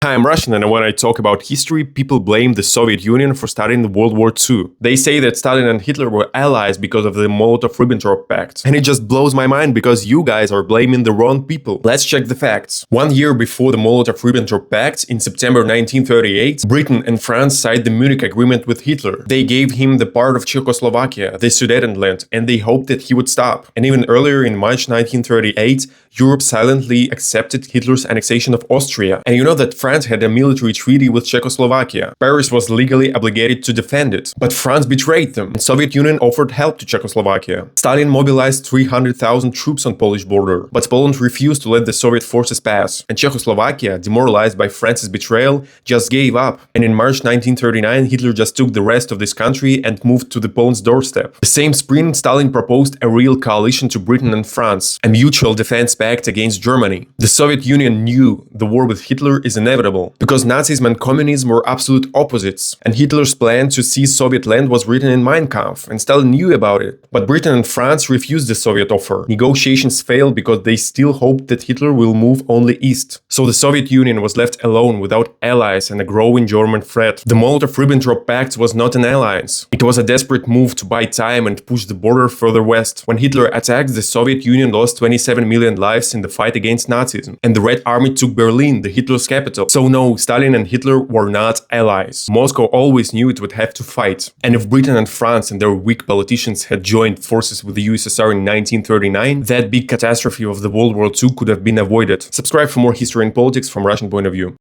Hi, I'm Russian, and when I talk about history, people blame the Soviet Union for starting the World War II. They say that Stalin and Hitler were allies because of the Molotov-Ribbentrop Pact. And it just blows my mind because you guys are blaming the wrong people. Let's check the facts. 1 year before the Molotov-Ribbentrop Pact, in September 1938, Britain and France signed the Munich Agreement with Hitler. They gave him the part of Czechoslovakia, the Sudetenland, and they hoped that he would stop. And even earlier in March 1938, Europe silently accepted Hitler's annexation of Austria. And you know that France had a military treaty with Czechoslovakia. Paris was legally obligated to defend it. But France betrayed them, and Soviet Union offered help to Czechoslovakia. Stalin mobilized 300,000 troops on Polish border, but Poland refused to let the Soviet forces pass. And Czechoslovakia, demoralized by France's betrayal, just gave up. And in March 1939, Hitler just took the rest of this country and moved to the Poland's doorstep. The same spring, Stalin proposed a real coalition to Britain and France, a mutual defense pact against Germany. The Soviet Union knew the war with Hitler is inevitable, because Nazism and communism were absolute opposites, and Hitler's plan to seize Soviet land was written in Mein Kampf, and Stalin knew about it. But Britain and France refused the Soviet offer. Negotiations failed because they still hoped that Hitler will move only east. So the Soviet Union was left alone without allies and a growing German threat. The Molotov-Ribbentrop Pact was not an alliance. It was a desperate move to buy time and push the border further west. When Hitler attacked, the Soviet Union lost 27 million lives in the fight against Nazism, and the Red Army took Berlin, the Hitler's capital. So no, Stalin and Hitler were not allies. Moscow always knew it would have to fight. And if Britain and France and their weak politicians had joined forces with the USSR in 1939, that big catastrophe of the World War II could have been avoided. Subscribe for more history and politics from Russian point of view.